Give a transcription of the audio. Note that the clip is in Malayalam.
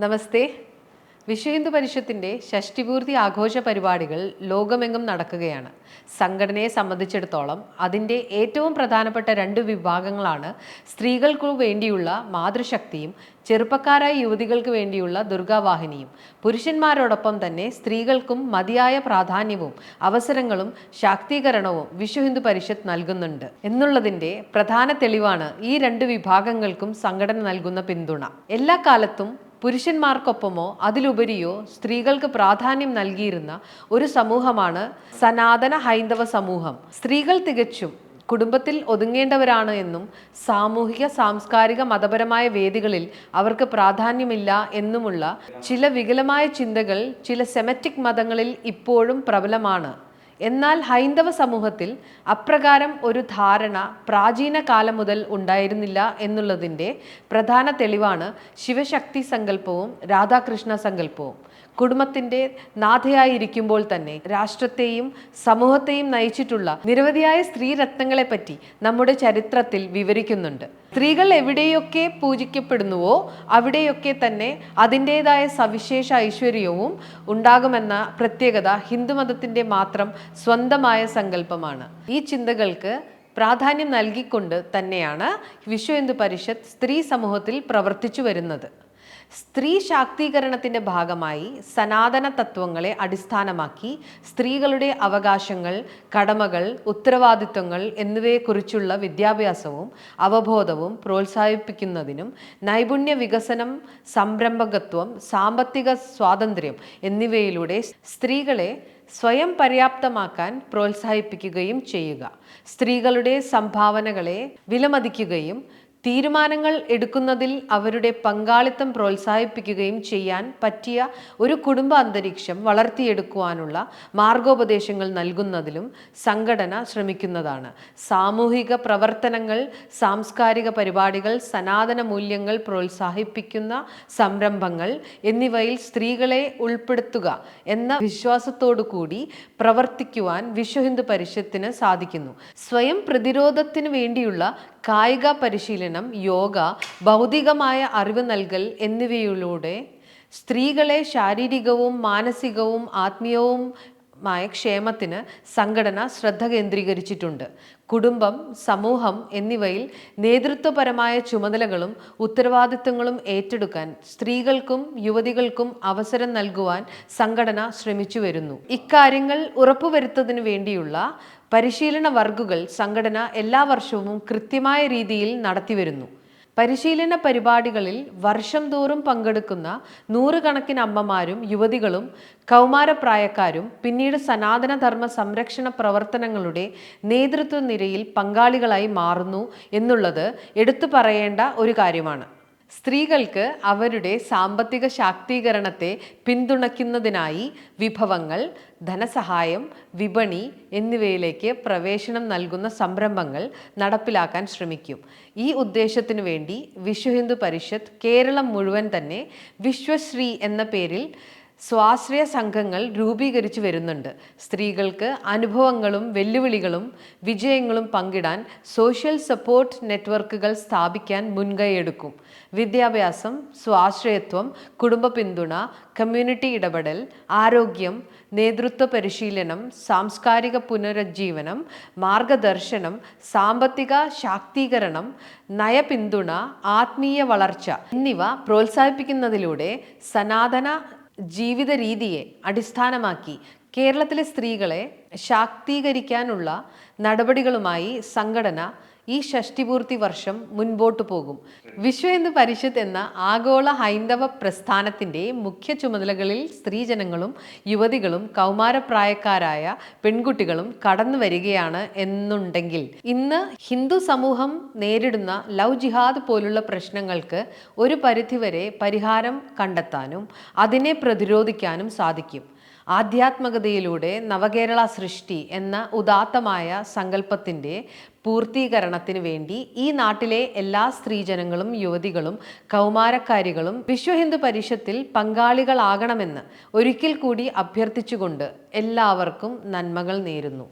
നമസ്തേ. വിശ്വ ഹിന്ദു പരിഷത്തിൻ്റെ ഷഷ്ടിപൂർത്തി ആഘോഷ പരിപാടികൾ ലോകമെങ്ങും നടക്കുകയാണ്. സംഘടനയെ സംബന്ധിച്ചിടത്തോളം അതിൻ്റെ ഏറ്റവും പ്രധാനപ്പെട്ട രണ്ട് വിഭാഗങ്ങളാണ് സ്ത്രീകൾക്കു വേണ്ടിയുള്ള മാതൃശക്തിയും ചെറുപ്പക്കാരായ യുവതികൾക്ക് വേണ്ടിയുള്ള ദുർഗാവാഹിനിയും. പുരുഷന്മാരോടൊപ്പം തന്നെ സ്ത്രീകൾക്കും മതിയായ പ്രാധാന്യവും അവസരങ്ങളും ശാക്തീകരണവും വിശ്വ ഹിന്ദു പരിഷത്ത് നൽകുന്നുണ്ട് എന്നുള്ളതിൻ്റെ പ്രധാന തെളിവാണ് ഈ രണ്ട് വിഭാഗങ്ങൾക്കും സംഘടന നൽകുന്ന പിന്തുണ. എല്ലാ കാലത്തും പുരുഷന്മാർക്കൊപ്പമോ അതിലുപരിയോ സ്ത്രീകൾക്ക് പ്രാധാന്യം നൽകിയിരുന്ന ഒരു സമൂഹമാണ് സനാതന ഹൈന്ദവ സമൂഹം. സ്ത്രീകൾ തികച്ചും കുടുംബത്തിൽ ഒതുങ്ങേണ്ടവരാണ് എന്നും സാമൂഹിക സാംസ്കാരിക മതപരമായ വേദികളിൽ അവർക്ക് പ്രാധാന്യമില്ല എന്നുമുള്ള ചില വികലമായ ചിന്തകൾ ചില സെമറ്റിക് മതങ്ങളിൽ ഇപ്പോഴും പ്രബലമാണ്. എന്നാൽ ഹൈന്ദവ സമൂഹത്തിൽ അപ്രകാരം ഒരു ധാരണ പ്രാചീന കാലം മുതൽ ഉണ്ടായിരുന്നില്ല എന്നുള്ളതിൻ്റെ പ്രധാന തെളിവാണ് ശിവശക്തി സങ്കല്പവും രാധാകൃഷ്ണ സങ്കല്പവും. കുടുംബത്തിൻ്റെ നാഥയായിരിക്കുമ്പോൾ തന്നെ രാഷ്ട്രത്തെയും സമൂഹത്തെയും നയിച്ചിട്ടുള്ള നിരവധിയായ സ്ത്രീരത്നങ്ങളെപ്പറ്റി നമ്മുടെ ചരിത്രത്തിൽ വിവരിക്കുന്നുണ്ട്. സ്ത്രീകൾ എവിടെയൊക്കെ പൂജിക്കപ്പെടുന്നുവോ അവിടെയൊക്കെ തന്നെ അതിൻ്റെതായ സവിശേഷ ഐശ്വര്യവും ഉണ്ടാകുമെന്ന പ്രത്യേകത ഹിന്ദുമതത്തിൻ്റെ മാത്രം സ്വന്തമായ സങ്കല്പമാണ്. ഈ ചിന്തകൾക്ക് പ്രാധാന്യം നൽകിക്കൊണ്ട് തന്നെയാണ് വിശ്വ ഹിന്ദു പരിഷത്ത് സ്ത്രീ സമൂഹത്തിൽ പ്രവർത്തിച്ചു വരുന്നത്. സ്ത്രീ ശാക്തീകരണത്തിൻ്റെ ഭാഗമായി സനാതന തത്വങ്ങളെ അടിസ്ഥാനമാക്കി സ്ത്രീകളുടെ അവകാശങ്ങൾ, കടമകൾ, ഉത്തരവാദിത്വങ്ങൾ എന്നിവയെക്കുറിച്ചുള്ള വിദ്യാഭ്യാസവും അവബോധവും പ്രോത്സാഹിപ്പിക്കുന്നതിനും നൈപുണ്യ വികസനം, സംരംഭകത്വം, സാമ്പത്തിക സ്വാതന്ത്ര്യം എന്നിവയിലൂടെ സ്ത്രീകളെ സ്വയം പര്യാപ്തമാക്കാൻ പ്രോത്സാഹിപ്പിക്കുകയും ചെയ്യുക, സ്ത്രീകളുടെ സംഭാവനകളെ വിലമതിക്കുകയും തീരുമാനങ്ങൾ എടുക്കുന്നതിൽ അവരുടെ പങ്കാളിത്തം പ്രോത്സാഹിപ്പിക്കുകയും ചെയ്യാൻ പറ്റിയ ഒരു കുടുംബ അന്തരീക്ഷം വളർത്തിയെടുക്കുവാനുള്ള മാർഗോപദേശങ്ങൾ നൽകുന്നതിലും സംഘടന ശ്രമിക്കുന്നതാണ്. സാമൂഹിക പ്രവർത്തനങ്ങൾ, സാംസ്കാരിക പരിപാടികൾ, സനാതന മൂല്യങ്ങൾ പ്രോത്സാഹിപ്പിക്കുന്ന സംരംഭങ്ങൾ എന്നിവയിൽ സ്ത്രീകളെ ഉൾപ്പെടുത്തുക എന്ന വിശ്വാസത്തോടു കൂടി പ്രവർത്തിക്കുവാൻ വിശ്വ ഹിന്ദു പരിഷത്തിന് സാധിക്കുന്നു. സ്വയം പ്രതിരോധത്തിന് വേണ്ടിയുള്ള കായിക പരിശീലനം, യോഗ, ഭൗതികമായ അറിവ് നൽകൽ എന്നിവയിലൂടെ സ്ത്രീകളെ ശാരീരികവും മാനസികവും ആത്മീയവുമായ ക്ഷേമത്തിന് സംഘടന ശ്രദ്ധ കേന്ദ്രീകരിച്ചിട്ടുണ്ട്. കുടുംബം, സമൂഹം എന്നിവയിൽ നേതൃത്വപരമായ ചുമതലകളും ഉത്തരവാദിത്തങ്ങളും ഏറ്റെടുക്കാൻ സ്ത്രീകൾക്കും യുവതികൾക്കും അവസരം നൽകുവാൻ സംഘടന ശ്രമിച്ചു വരുന്നു. ഇക്കാര്യങ്ങൾ ഉറപ്പുവരുത്തുന്നതിന് വേണ്ടിയുള്ള പരിശീലന വർഗുകൾ സംഘടന എല്ലാ വർഷവും കൃത്യമായ രീതിയിൽ നടത്തിവരുന്നു. പരിശീലന പരിപാടികളിൽ വർഷം തോറും പങ്കെടുക്കുന്ന നൂറുകണക്കിന് അമ്മമാരും യുവതികളും കൗമാരപ്രായക്കാരും പിന്നീട് സനാതനധർമ്മ സംരക്ഷണ പ്രവർത്തനങ്ങളുടെ നേതൃത്വ നിരയിൽ പങ്കാളികളായി മാറുന്നു എന്നുള്ളത് എടുത്തു പറയേണ്ട ഒരു കാര്യമാണ്. സ്ത്രീകൾക്ക് അവരുടെ സാമ്പത്തിക ശാക്തീകരണത്തെ പിന്തുണയ്ക്കുന്നതിനായി വിഭവങ്ങൾ, ധനസഹായം, വിപണി എന്നിവയിലേക്ക് പ്രവേശനം നൽകുന്ന സംരംഭങ്ങൾ നടപ്പിലാക്കാൻ ശ്രമിക്കും. ഈ ഉദ്ദേശത്തിനു വേണ്ടി വിശ്വ ഹിന്ദു പരിഷത്ത് കേരളം മുഴുവൻ തന്നെ വിശ്വശ്രീ എന്ന പേരിൽ സ്വാശ്രയ സംഘങ്ങൾ രൂപീകരിച്ചു വരുന്നുണ്ട്. സ്ത്രീകൾക്ക് അനുഭവങ്ങളും വെല്ലുവിളികളും വിജയങ്ങളും പങ്കിടാൻ സോഷ്യൽ സപ്പോർട്ട് നെറ്റ്വർക്കുകൾ സ്ഥാപിക്കാൻ മുൻകൈയെടുക്കും. വിദ്യാഭ്യാസം, സ്വാശ്രയത്വം, കുടുംബ പിന്തുണ, കമ്മ്യൂണിറ്റി ഇടപെടൽ, ആരോഗ്യം, നേതൃത്വ പരിശീലനം, സാംസ്കാരിക പുനരുജ്ജീവനം, മാർഗദർശനം, സാമ്പത്തിക ശാക്തീകരണം, നയപിന്തുണ, ആത്മീയ വളർച്ച എന്നിവ പ്രോത്സാഹിപ്പിക്കുന്നതിലൂടെ സനാതന ജീവിത രീതിയെ അടിസ്ഥാനമാക്കി കേരളത്തിലെ സ്ത്രീകളെ ശാക്തീകരിക്കാനുള്ള നടപടികളുമായി സംഘടന ഈ ഷഷ്ടിപൂർത്തി വർഷം മുൻപോട്ടു പോകും. വിശ്വ ഹിന്ദു പരിഷത്ത് എന്ന ആഗോള ഹൈന്ദവ പ്രസ്ഥാനത്തിൻ്റെ മുഖ്യ ചുമതലകളിൽ സ്ത്രീജനങ്ങളും യുവതികളും കൗമാരപ്രായക്കാരായ പെൺകുട്ടികളും കടന്നു വരികയാണ് എന്നുണ്ടെങ്കിൽ ഇന്ന് ഹിന്ദു സമൂഹം നേരിടുന്ന ലവ് ജിഹാദ് പോലുള്ള പ്രശ്നങ്ങൾക്ക് ഒരു പരിധിവരെ പരിഹാരം കണ്ടെത്താനും അതിനെ പ്രതിരോധിക്കാനും സാധിക്കും. ആധ്യാത്മികതയിലൂടെ നവകേരള സൃഷ്ടി എന്ന ഉദാത്തമായ സങ്കല്പത്തിൻ്റെ പൂർത്തീകരണത്തിന് വേണ്ടി ഈ നാട്ടിലെ എല്ലാ സ്ത്രീജനങ്ങളും യുവതികളും കൗമാരക്കാരികളും വിശ്വ ഹിന്ദു പരിഷത്തിൽ പങ്കാളികളാകണമെന്ന് ഒരിക്കൽ കൂടി അഭ്യർത്ഥിച്ചുകൊണ്ട് എല്ലാവർക്കും നന്മകൾ നേരുന്നു.